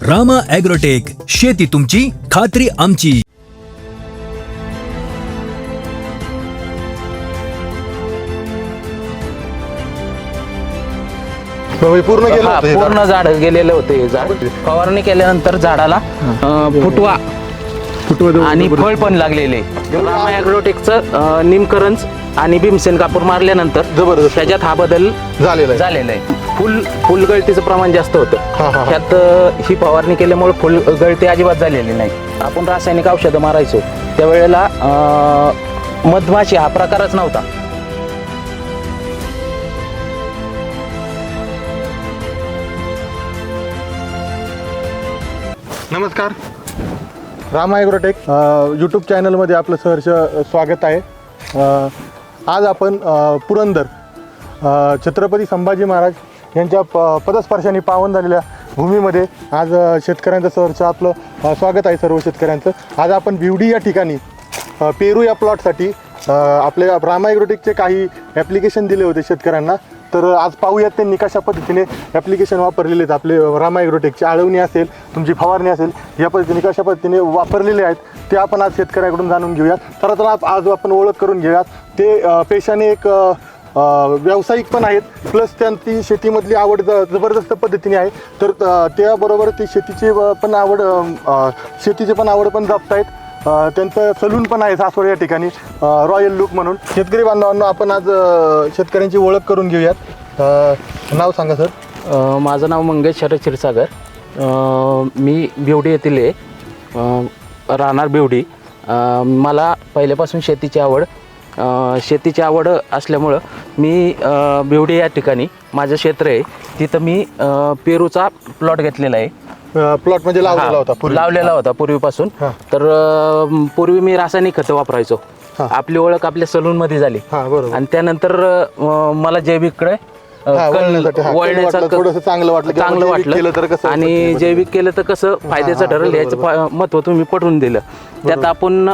Rama agrotech, शेती तुमची, खात्री आमची. पूर्ण झाड गेलेले होते. झाड फवारणी केल्यानंतर झाडाला फुटवा आणि फळ पण लागलेले. रामा ॲग्रोटेकचं निमकरंज आणि भीमसेन कापूर मारल्यानंतर जबरदस्त त्याच्यात हा बदल झालेला आहे. फुलगळतीचं प्रमाण जास्त होतं. त्यात ही फवारणी केल्यामुळे फुलगळती अजिबात झालेली नाही. आपण रासायनिक औषधं मारायचो त्यावेळेला मधमाशी हा प्रकारच नव्हता. नमस्कार, रामा ॲग्रोटेक यूट्यूब चॅनलमध्ये आपलं सहर्ष स्वागत आहे. आज आपण पुरंदर छत्रपती संभाजी महाराज यांच्या पदस्पर्शाने पावन झालेल्या भूमीमध्ये आज शेतकऱ्यांचं सहर्ष आपलं स्वागत आहे. सर्व शेतकऱ्यांचं आज आपण बिवडी या ठिकाणी पेरू या प्लॉटसाठी आपल्या रामा ॲग्रोटेकचे काही ॲप्लिकेशन दिले होते शेतकऱ्यांना. तर आज पाहूयात त्यांनी कशा पद्धतीने ॲप्लिकेशन वापरलेले आहेत. आपले रामा ॲग्रोटेकची आळवणी असेल, तुमची फवारणी असेल, या पद्धतीने कशा पद्धतीने वापरलेले आहेत ते आपण आज शेतकऱ्याकडून जाणून घेऊयात. तर आज आपण ओळख करून घेऊयात. ते पेशाने एक व्यावसायिक पण आहेत, प्लस त्यांची शेतीमधली आवड जबरदस्त पद्धतीने आहे. तर त्याबरोबर ते शेतीची पण आवड पण जपतायत. त्यांचं सलून पण आहे सासवड या ठिकाणी, रॉयल लुक म्हणून. शेतकरी बांधवांना आपण आज शेतकऱ्यांची ओळख करून घेऊयात. नाव सांगा सर. माझं नाव मंगेश शरद क्षीरसागर. मी बिवडी येथील आहे, राहणार बिवडी. मला पहिल्यापासून शेतीची आवड असल्यामुळं मी बिवडी या ठिकाणी माझं क्षेत्र आहे, तिथं मी पेरूचा प्लॉट घेतलेला आहे. प्लॉट म्हणजे लावलेला होता पूर्वीपासून. तर पूर्वी मी रासायनिक खतं वापरायचो. आपली ओळख आपल्या सलूनमध्ये झाली आणि त्यानंतर मला जैविककडे वळण्याचं चांगलं वाटलं आणि जैविक केलं तर कसं फायद्याचं ठरेल याचं महत्व तुम्ही पटवून दिलं. त्यात आपण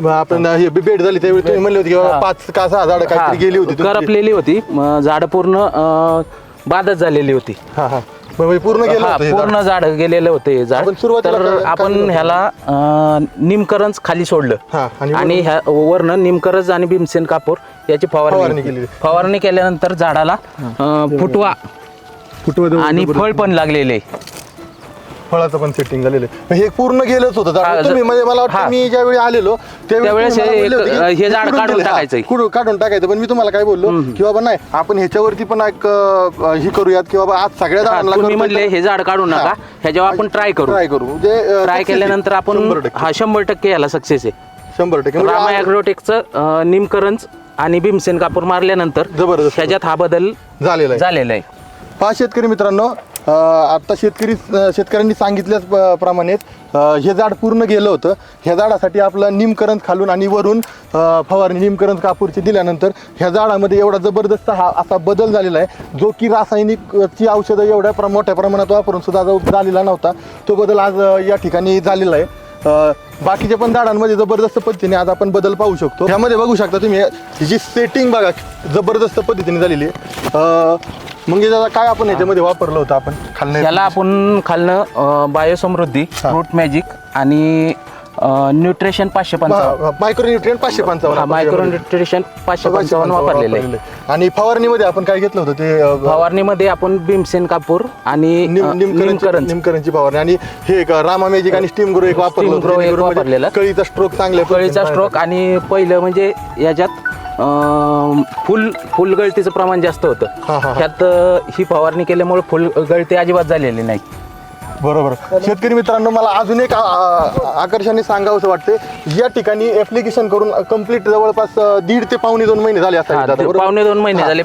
भेट झाली त्यावेळी तुम्ही म्हणले होते की 5 का 6 झाडं काहीतरी गेली होती, करपलेली होती, झाडं पूर्ण बाधच झालेली होती. पूर्ण झाड गेलेले होते. तर आपण ह्याला निमकरंज खाली सोडलं आणि वरनं निमकरंज आणि भीमसेन कापूर याची फवारणी केल्यानंतर झाडाला फुटवा आणि फळ पण लागलेले. फळाचं पण सेटिंग झालेलं आहे. हे पूर्ण गेलंच होतं. तुम्ही म्हणजे मला वाटतं मी ज्यावेळी आलेलो त्यावेळेस हे झाड काढून टाकायचं. पण मी तुम्हाला काय बोललो की बाबा नाही, आपण ह्याच्यावरती पण एक ही करूयात की बाबा आज सगळ्या झाडांना तुम्ही म्हणले हे झाड काढू नका, ह्याच्यावर आपण ट्राय करू. ट्राय केल्यानंतर आपण 100% याला सक्सेस आहे. 100% रामा ॲग्रोटेकचं निमकरंज आणि भीमसेन कापूर मारल्यानंतर ह्याच्यात हा बदल झालेला आहे. पहा शेतकरी मित्रांनो, आता शेतकऱ्यांनी सांगितल्याच प्रमाणे हे झाड पूर्ण गेलं होतं. ह्या झाडासाठी आपलं निमकरंज खालून आणि वरून फवारणी निमकरंज कापूरची दिल्यानंतर ह्या झाडामध्ये एवढा जबरदस्त हा असा बदल झालेला आहे, जो की रासायनिकची औषधं एवढ्या मोठ्या प्रमाणात वापरून सुद्धा झालेला नव्हता. तो बदल आज या ठिकाणी झालेला आहे. बाकीच्या पण झाडांमध्ये जबरदस्त पद्धतीने आज आपण बदल पाहू शकतो. ह्यामध्ये बघू शकता तुम्ही जी सेटिंग बघा जबरदस्त पद्धतीने झालेली आहे. मग काय आपण ह्याच्यामध्ये वापरलं होतं आपण याला आपण खालनं बायोसमृद्धी, फ्रूट मॅजिक आणि न्यूट्रिशन 555, मायक्रोन्यूट्रिएंट 555 वापरलेले आहे. आणि फवारणीमध्ये आपण काय घेतलं होतं ते फवारणीमध्ये आपण भीमसेन कापूर आणि निमकरंजची फवारणी आणि हे रामा मॅजिक आणि स्टीम ग्रो एक वापरलेलं. कळीचा स्ट्रोक आणि पहिलं म्हणजे याच्यात फुलगळतीचं प्रमाण जास्त होतं. त्यात ही फवारणी केल्यामुळे फुलगळती अजिबात झालेली नाही. बरोबर. शेतकरी मित्रांनो, मला अजून एक आकर्षाने सांगावंसं वाटते. या ठिकाणी ऍप्लिकेशन करून कंप्लीट जवळपास 1.5 ते पावणे 2 महिने झाले असतात.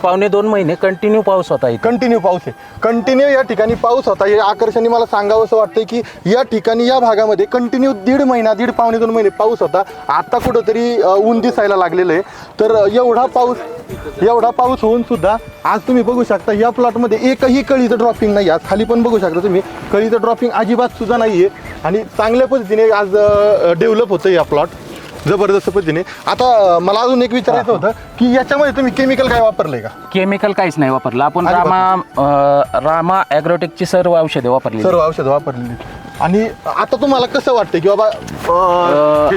पावणे 2 महिने कंटिन्यू पाऊस होता. कंटिन्यू या ठिकाणी पाऊस होता. हे आकर्षाने मला सांगावंसं वाटतं की या ठिकाणी या भागामध्ये कंटिन्यू 1.5 पावणे 2 महिने पाऊस होता. आता कुठंतरी ऊन दिसायला लागलेलं आहे. तर एवढा पाऊस होऊन सुद्धा आज तुम्ही बघू शकता या प्लॉटमध्ये एकही कळीचं ड्रॉपिंग नाही. आज खाली पण बघू शकता तुम्ही, कळीचं ड्रॉपिंग अजिबात सुद्धा नाहीये आणि चांगल्या पद्धतीने आज डेव्हलप होतं या प्लॉट. जबरदस्त पद्धतीने. आता मला अजून एक विचारायचं होतं की याच्यामध्ये तुम्ही केमिकल काय वापरलंय का? केमिकल काहीच नाही वापरलं आपण. रामा ॲग्रोटेकची सर्व औषधे वापरली. सर्व औषधं वापरलेली. आणि आता तुम्हाला कसं वाटतं की बाबा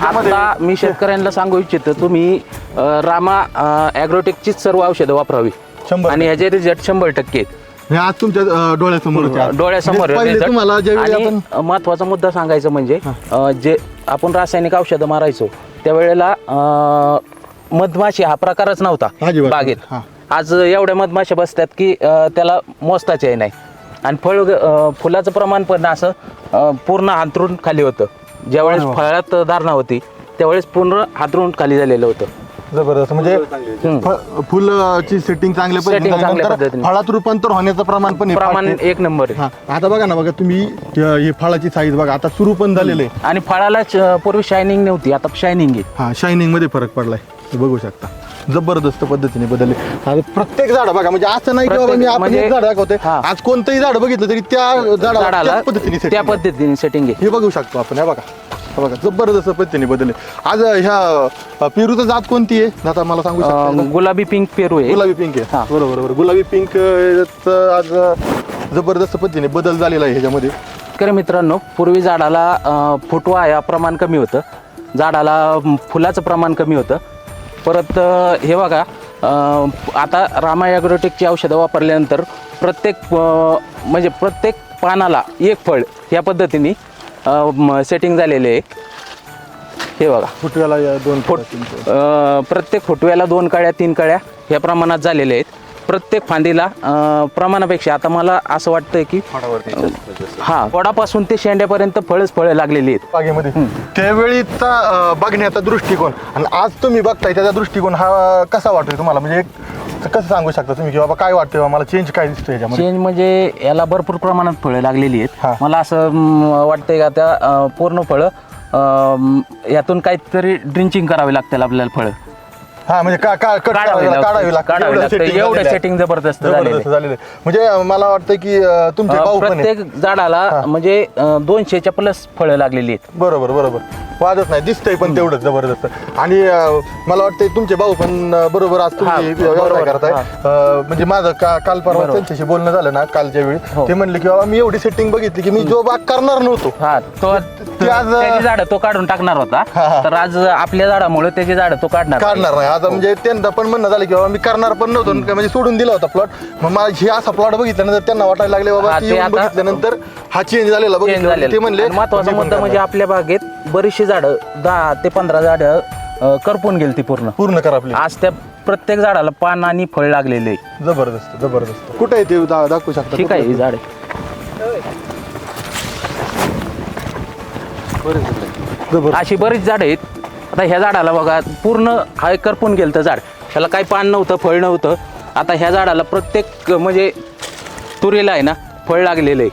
आता मी शेतकऱ्यांना सांगू इच्छितो तुम्ही रामा ॲग्रोटेकचीच सर्व औषधं वापरावी 100% आणि ह्याचे रिझल्ट 100% आहेत. हे आज तुमच्या डोळ्यासमोर डोळ्यासमोर पहिले तुम्हाला ज्यावेळी आणि आपण महत्वाचा मुद्दा सांगायचं म्हणजे जे आपण रासायनिक औषधं मारायचो त्यावेळेला मधमाशी हा प्रकारच नव्हता अजिबात. बागेत. हा. आज एवढ्या मधमाशा बसतात की त्याला मोजताच नाही. आणि फुलाचं प्रमाण पण असं पूर्ण हातरून खाली होतं. ज्यावेळेस फळात धारणा होती त्यावेळेस पूर्ण हातरून खाली झालेलं होतं. जबरदस्त. म्हणजे फुलाची सेटिंग चांगल्या Setting चांगल्या पद्धतीने पद्धतीने. फळात रूपांतर होण्याचं प्रमाण पण आहे. प्रमाण 1 नंबर आहे. हा. आता बघा ना, बघा तुम्ही ही फळाची साईज बघा, आता सुरू पण झालेलं आहे. आणि फळालाच पूर्वी शायनिंग नव्हती, आता शायनिंग आहे. हा, शायनिंग मध्ये फरक पडलाय, हे बघू शकता. जबरदस्त पद्धतीने बदलले. आता प्रत्येक झाड बघा, म्हणजे असं नाही की बाबा मी आपण म्हणजे- एक झाड दाखवतोय, हा. आज कोणतंही झाड बघितलं तरी त्या झाडाला त्याच पद्धतीने setting त्या आहे. पद्धतीने सेटिंग आहे. हे बघू शकतो आपण. हे बघा, हे बघा जबरदस्त पद्धतीने बदलले. आज ह्या पेरूचं जात कोणती आहे आता मला सांगू शकता? गुलाबी पिंक पेरू आहे. गुलाबी पिंक आहे. हा. बरोबर बरोबर. गुलाबी पिंक आज जबरदस्त पद्धतीने बदल झालेला आहे ह्याच्यामध्ये. शेतकरी मित्रांनो, पूर्वी झाडाला फुटवा या प्रमाण कमी होतं, झाडाला फुलाचं प्रमाण कमी होतं. परत हे बघा, आता रामा ॲग्रोटेकची औषधं वापरल्यानंतर म्हणजे प्रत्येक पानाला एक फळ या पद्धतीने सेटिंग झालेले आहे. हे बघा, फुटव्याला दोन प्रत्येक फुटव्याला 2 कळ्या 3 कळ्या ह्या प्रमाणात झालेल्या आहेत. प्रत्येक फांदीला प्रमाणापेक्षा आता मला असं वाटतंय की वडापासून ते शेंड्यापर्यंत फळं लागलेली आहेत बागेमध्ये. त्यावेळीचा बघण्याचा दृष्टिकोन आणि आज तुम्ही बघताय त्याचा दृष्टिकोन हा कसा वाटतोय तुम्हाला? म्हणजे एक कसं सांगू शकता तुम्ही की बाबा काय वाटतंय मला चेंज काय दिसतोय याच्यामध्ये? चेंज म्हणजे याला भरपूर प्रमाणात फळं लागलेली हा. आहेत. मला असं वाटतंय का त्या पूर्ण फळं यातून काहीतरी ड्रिंचिंग करावी लागतील आपल्याला फळं. हा, म्हणजे काढावी लागते. एवढं सेटिंग जबरदस्त झालेलं आहे. म्हणजे मला वाटतं की तुमचे भाऊ पण आहेत. प्रत्येक झाडाला म्हणजे 200च्या प्लस फळं लागलेली आहेत. बरोबर बरोबर, वादच नाही, दिसतंय पण तेवढंच जबरदस्त. आणि मला वाटतंय तुमचे भाऊ पण बरोबर आज तुम्ही व्यवसाय करताय. म्हणजे माझं काल परवा त्यांच्याशी बोलणं झालं ना कालच्या वेळी, ते म्हणले की बाबा मी एवढी सेटिंग बघितली की मी जो बाग करणार नव्हतो त्याची झाडं तो काढून टाकणार होता, तर आज आपल्या झाडामुळे त्याची झाडं तो काढणार नाही. आता म्हणजे त्यांना पण म्हणणं झालं की बाबा मी करणार पण नव्हतो, म्हणजे सोडून दिला होता प्लॉट. मग मला हे असा प्लॉट बघितल्यानंतर त्यांना वाटायला लागले बाबा बघितल्यानंतर हा चेंज झालेला ते म्हणले. महत्वाचा मुद्दा म्हणजे आपल्या बागेत बरीचशी झाडं 10 ते 15 झाडं करपून गेली ती पूर्ण करपली. आज त्या प्रत्येक झाडाला पान आणि फळ लागलेले आहे. जबरदस्त जबरदस्त. कुठे आहे ते दाखवू शकता? ठीक आहे, ही झाड अशी बरीच झाडं आहेत. आता ह्या झाडाला बघा पूर्ण हा करपून गेलं झाड, ह्याला काही पान नव्हतं, फळ नव्हतं. आता ह्या झाडाला प्रत्येक म्हणजे तुरीला आहे ना फळ लागलेलं आहे.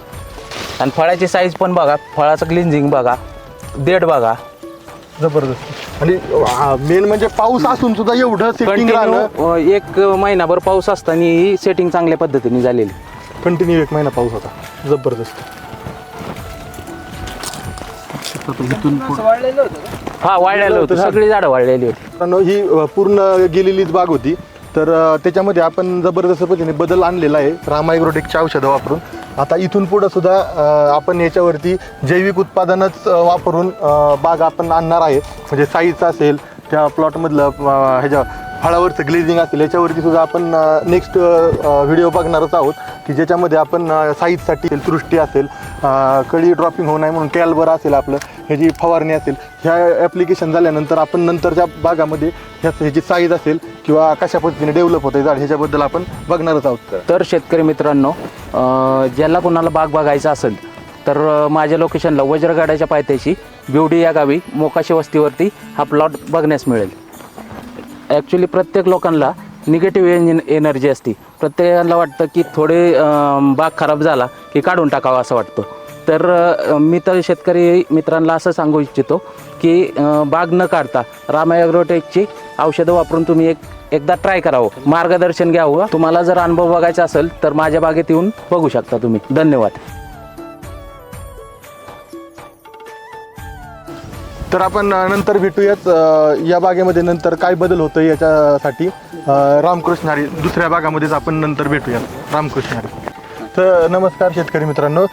आणि फळाची साईज पण बघा, फळाचं क्लिन्झिंग बघा, देठ बघा. जबरदस्त. आणि मेन म्हणजे पाऊस असून सुद्धा एवढं सेटिंग कंटिन्यू 1 महिनाभर पाऊस असताना ही सेटिंग चांगल्या पद्धतीने झालेली. कंटिन्यू 1 महिना पाऊस होता. जबरदस्त. हा, वाळलेलं होतं, सगळी झाडं वाळलेली होती. ही पूर्ण गेलेलीच बाग होती, तर त्याच्यामध्ये आपण जबरदस्त पद्धतीने बदल आणलेला आहे रामा ॲग्रोटेकची औषधं वापरून. आता इथून पुढं सुद्धा आपण याच्यावरती जैविक उत्पादनच वापरून बाग आपण आणणार आहे. म्हणजे साईज असेल, त्या प्लॉटमधलं ह्याच्या फळावरचं ग्लेझिंग असेल, याच्यावरती सुद्धा आपण नेक्स्ट व्हिडिओ बघणारच आहोत की ज्याच्यामध्ये आपण साईजसाठी सृष्टी असेल, कळी ड्रॉपिंग होऊ नये म्हणून कॅल्बर असेल, आपलं ह्याची फवारणी असेल, ह्या ॲप्लिकेशन झाल्यानंतर आपण नंतरच्या भागामध्ये ह्याची साईज असेल किंवा कशा पद्धतीने डेव्हलप होतं झाड ह्याच्याबद्दल आपण बघणारच आहोत. तर शेतकरी मित्रांनो, ज्याला कोणाला बाग बघायचा असेल तर माझ्या लोकेशनला वज्रगाड्याच्या पायथ्याशी बिवडी या गावी मोकाशी वस्तीवरती हा प्लॉट बघण्यास मिळेल. ॲक्च्युली प्रत्येक लोकांना निगेटिव्ह एनर्जी असते. प्रत्येकाला वाटतं की थोडे बाग खराब झाला की काढून टाकावा असं वाटतं. तर मी तर शेतकरी मित्रांना असं सांगू इच्छितो की बाग न काढता रामा ॲग्रोटेकची औषधं वापरून तुम्ही एकदा ट्राय करावं, मार्गदर्शन घ्यावं. तुम्हाला जर अनुभव बघायचा असेल तर माझ्या बागेत येऊन बघू शकता तुम्ही. धन्यवाद. तर आपण नंतर भेटूयात या बागेमध्ये नंतर काय बदल होतं याच्यासाठी रामकृष्ण हरी दुसऱ्या बागामध्येच आपण नंतर भेटूयात रामकृष्ण हरी. तर नमस्कार शेतकरी मित्रांनो,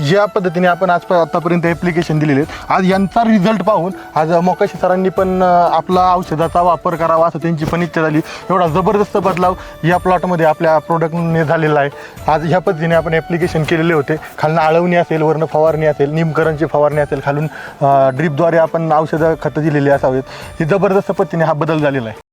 ज्या पद्धतीने आपण आतापर्यंत ॲप्लिकेशन दिलेले आहेत, आज यांचा रिझल्ट पाहून आज मोकाशी सरांनी पण आपला औषधाचा वापर करावा असं त्यांची पण इच्छा झाली. एवढा जबरदस्त बदलाव या प्लॉटमध्ये आपल्या प्रोडक्टने झालेला आहे. आज ह्या पद्धतीने आपण ॲप्लिकेशन केलेले होते. खालून आळवणी असेल, वरनं फवारणी असेल, निमकरणची फवारणी असेल, खालून ड्रीपद्वारे आपण औषधं खतं दिलेली असावेत. ही जबरदस्त पद्धतीने हा बदल झालेला आहे.